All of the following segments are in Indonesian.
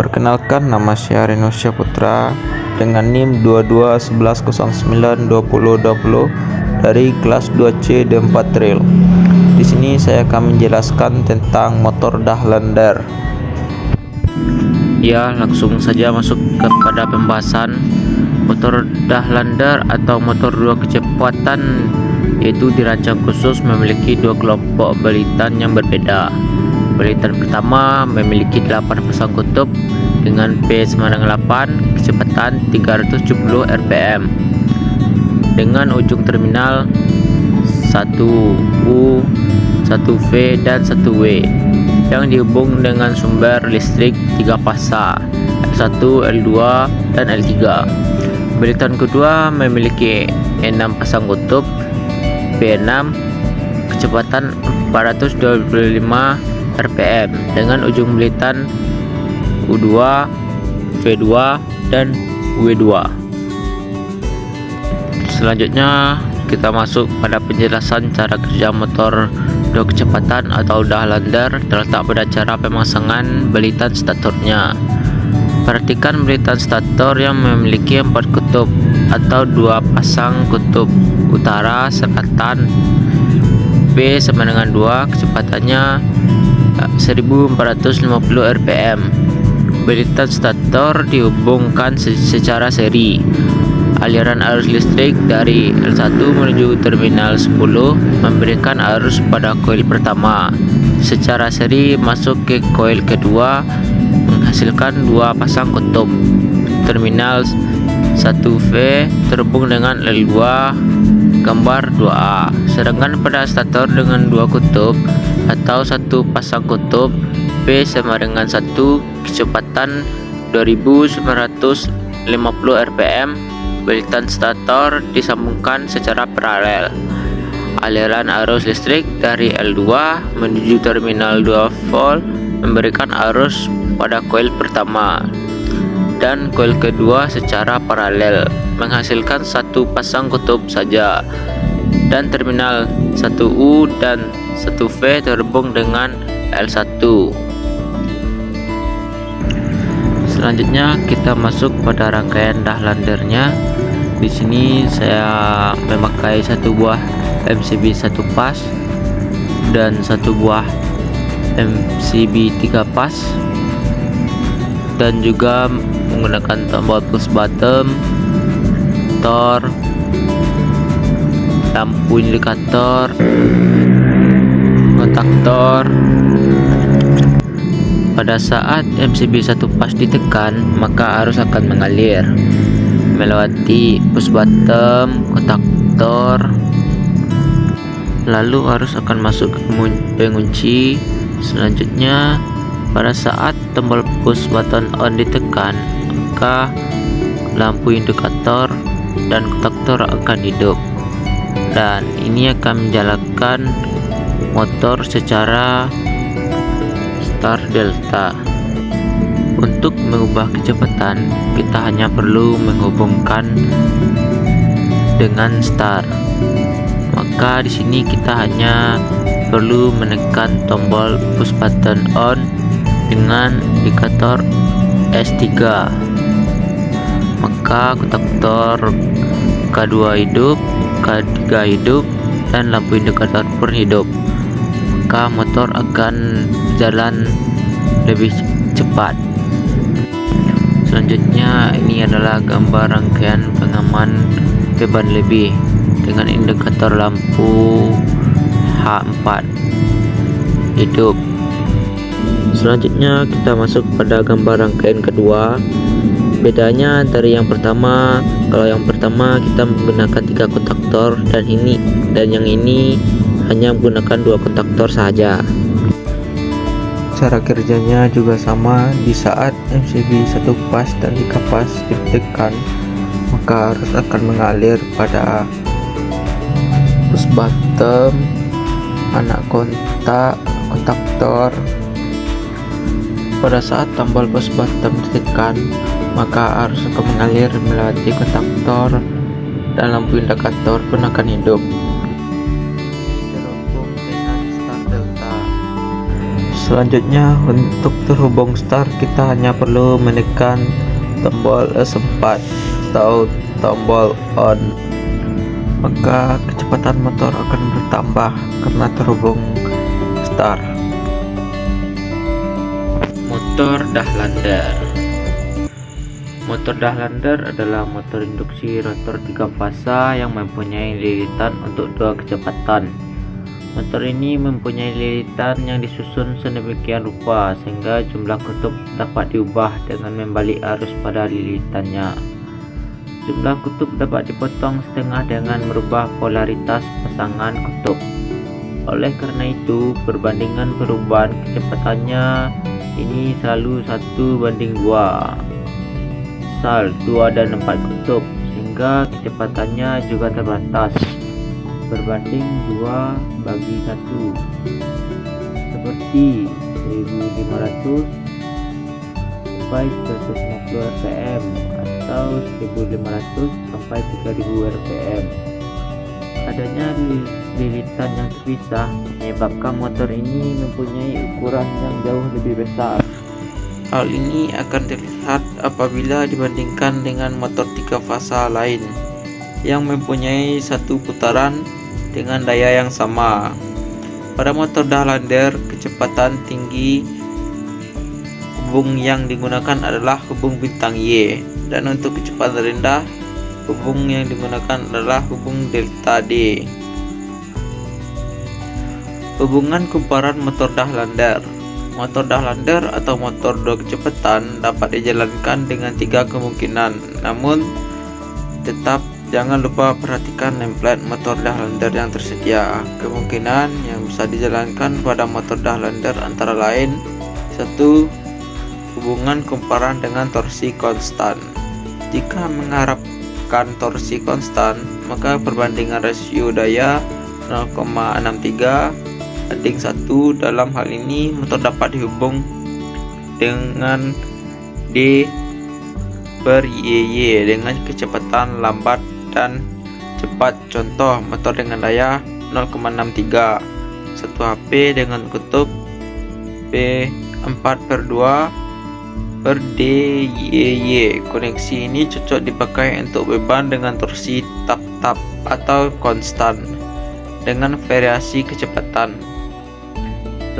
Perkenalkan, nama saya Reno Syaputra dengan NIM 2211092020 dari kelas 2C D4 Trail. Di sini saya akan menjelaskan tentang motor Dahlandar. Ya, langsung saja masuk kepada pembahasan. Motor Dahlandar atau motor dua kecepatan yaitu dirancang khusus memiliki dua kelompok belitan yang berbeda. Belitan pertama memiliki 8 pasang kutub dengan P sama dengan 8, kecepatan 370 rpm dengan ujung terminal 1U, 1V dan 1W yang dihubung dengan sumber listrik 3 fasa L1, L2 dan L3. Belitan kedua memiliki 6 pasang kutub P6, kecepatan 425 rpm dengan ujung belitan U2, V2 dan W2. Selanjutnya kita masuk pada penjelasan cara kerja motor dua kecepatan atau Dahlandar terletak pada cara pemasangan belitan statornya. Perhatikan belitan stator yang memiliki 4 kutub atau 2 pasang kutub utara selatan. P sama dengan 2, kecepatannya 1450 rpm. Belitan stator dihubungkan secara seri. Aliran arus listrik dari L1 menuju terminal 10 memberikan arus pada koil pertama secara seri masuk ke koil kedua, menghasilkan 2 pasang kutub. Terminal 1V terhubung dengan L2 gambar 2A. Sedangkan pada stator dengan 2 kutub atau 1 pasang kutub P sama dengan 1, kecepatan 2950 rpm. Belitan stator disambungkan secara paralel. Aliran arus listrik dari L2 menuju terminal 2 volt memberikan arus pada koil pertama dan koil kedua secara paralel, menghasilkan 1 pasang kutub saja. Dan terminal 1U dan 1V terhubung dengan L1. Selanjutnya kita masuk pada rangkaian Dahlandarnya. Di sini saya memakai 1 buah MCB 1 pas dan 1 buah MCB 3 pas, dan juga menggunakan tombol push button, tor, lampu indikator, kontaktor. Pada saat MCB 1 pas ditekan, maka arus akan mengalir melewati push button, kontaktor, lalu arus akan masuk ke pengunci. Selanjutnya, pada saat tombol push button on ditekan, maka lampu indikator dan kontaktor akan hidup, dan ini akan menjalankan motor secara start delta. Untuk mengubah kecepatan, kita hanya perlu menghubungkan dengan start. Maka di sini kita hanya perlu menekan tombol push button on dengan indikator S3. Maka kontaktor K2 hidup, K3 hidup, dan lampu indikator pun hidup. Maka motor akan jalan lebih cepat. Selanjutnya, ini adalah gambar rangkaian pengaman beban lebih dengan indikator lampu H4 hidup. Selanjutnya kita masuk pada gambar rangkaian kedua. Bedanya dari yang pertama, kalau yang pertama kita menggunakan 3 kontaktor dan yang ini hanya menggunakan 2 kontaktor saja. Cara kerjanya juga sama. Di saat MCB 1 pas dan 3 pas ditekan, maka arus akan mengalir pada push button, anak kontaktor. Pada saat tombol push button ditekan, maka arus akan mengalir melewati kontaktor dan lampu indikator pun akan hidup. Selanjutnya, untuk terhubung start kita hanya perlu menekan tombol S4 atau tombol on, maka kecepatan motor akan bertambah karena terhubung start. Motor Dahlander. Motor Dahlander adalah motor induksi rotor 3 fasa yang mempunyai lilitan untuk 2 kecepatan. Motor ini mempunyai lilitan yang disusun sedemikian rupa sehingga jumlah kutub dapat diubah dengan membalik arus pada lilitannya. Jumlah kutub dapat dipotong setengah dengan merubah polaritas pasangan kutub. Oleh karena itu, perbandingan perubahan kecepatannya ini selalu 1:2, misal 2 dan 4 kutub, sehingga kecepatannya juga terbatas berbanding 2/1, seperti 1500 sampai 150 rpm atau 1500 sampai 3000 rpm. Adanya lilitan yang terpisah menyebabkan motor ini mempunyai ukuran yang jauh lebih besar. Hal ini akan terlihat apabila dibandingkan dengan motor 3 fasa lain yang mempunyai satu putaran dengan daya yang sama. Pada motor Dahlander, kecepatan tinggi hubung yang digunakan adalah hubung bintang Y, dan untuk kecepatan rendah hubung yang digunakan adalah hubung delta D. Hubungan kumparan motor Dahlander. Motor Dahlander atau motor 2 kecepatan dapat dijalankan dengan 3 kemungkinan, namun tetap jangan lupa perhatikan nameplate motor Dahlander yang tersedia. Kemungkinan yang bisa dijalankan pada motor Dahlander antara lain: 1. Hubungan kumparan dengan torsi konstan. Jika mengharapkan torsi konstan, maka perbandingan rasio daya 0,63 banding 1. Dalam hal ini, motor dapat dihubung dengan D/YY dengan kecepatan lambat dan cepat. Contoh, motor dengan daya 0,63, 1 HP dengan kutub P4/2/DYY. Koneksi ini cocok dipakai untuk beban dengan torsi tetap atau konstan dengan variasi kecepatan.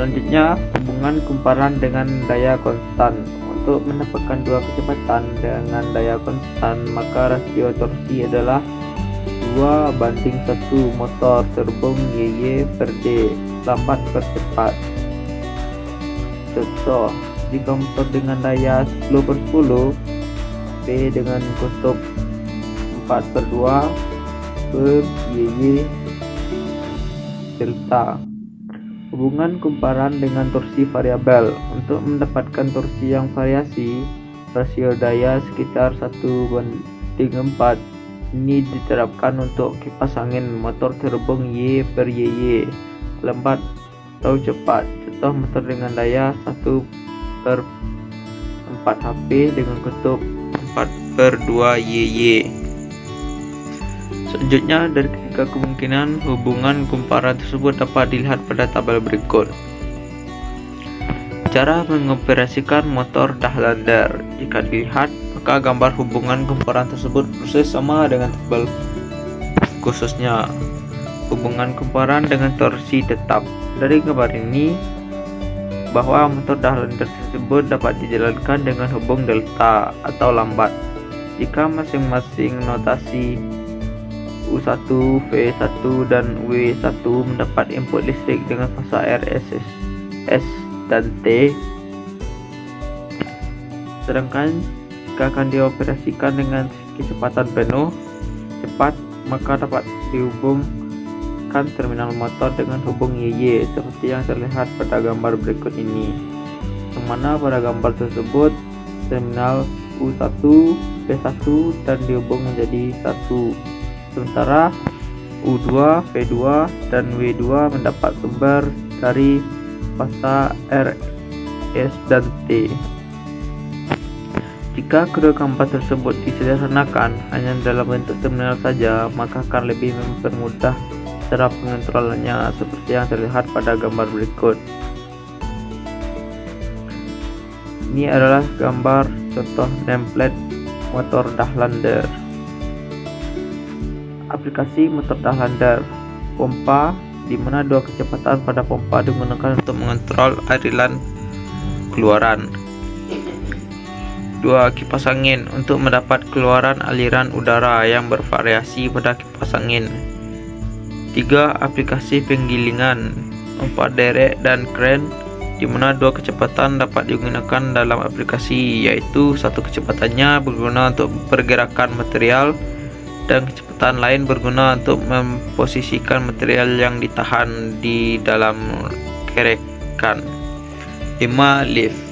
Selanjutnya, hubungan kumparan dengan daya konstan. Untuk mendapatkan 2 kecepatan dengan daya konstan, maka rasio torsi adalah 2:1 motor terhubung YY/D, lambat per cepat. Contoh, jika motor dengan daya 10/10, P dengan kutub 4/2/YY delta. Hubungan kumparan dengan torsi variabel. Untuk mendapatkan torsi yang variasi, rasio daya sekitar 1:4 ini diterapkan untuk kipas angin motor terhubung Y/YY, lambat atau cepat. Contoh, motor dengan daya 1/4 HP dengan kutub 4/2YY. Selanjutnya, dari ketiga kemungkinan hubungan kumparan tersebut dapat dilihat pada tabel berikut. Cara mengoperasikan motor Dahlander. Jika dilihat, maka gambar hubungan kumparan tersebut persis sama dengan tabel khususnya. Hubungan kumparan dengan torsi tetap. Dari gambar ini, bahwa motor Dahlander tersebut dapat dijalankan dengan hubung delta atau lambat. Jika masing-masing notasi U1, V1, dan W1 mendapat input listrik dengan fasa R, S, dan T, sedangkan jika akan dioperasikan dengan kecepatan penuh cepat, maka dapat dihubungkan terminal motor dengan hubung YY seperti yang terlihat pada gambar berikut ini, yang mana pada gambar tersebut terminal U1, V1 dan dihubung menjadi 1, sementara U2, V2, dan W2 mendapat sumber dari fasa R, S, dan T. Jika kedua gambar tersebut disederhanakan hanya dalam bentuk terminal saja, maka akan lebih mempermudah cara pengontrolannya seperti yang terlihat pada gambar berikut. Ini adalah gambar contoh nameplate motor Dahlander. Aplikasi motor Dahlander. Pompa, di mana dua kecepatan pada pompa digunakan untuk mengontrol aliran keluaran. Dua kipas angin untuk mendapat keluaran aliran udara yang bervariasi pada kipas angin. 3 aplikasi penggilingan, 4 derek dan kren, di mana dua kecepatan dapat digunakan dalam aplikasi, yaitu satu kecepatannya berguna untuk pergerakan material dan kecepatan lain berguna untuk memposisikan material yang ditahan di dalam kerekan. 5 lift.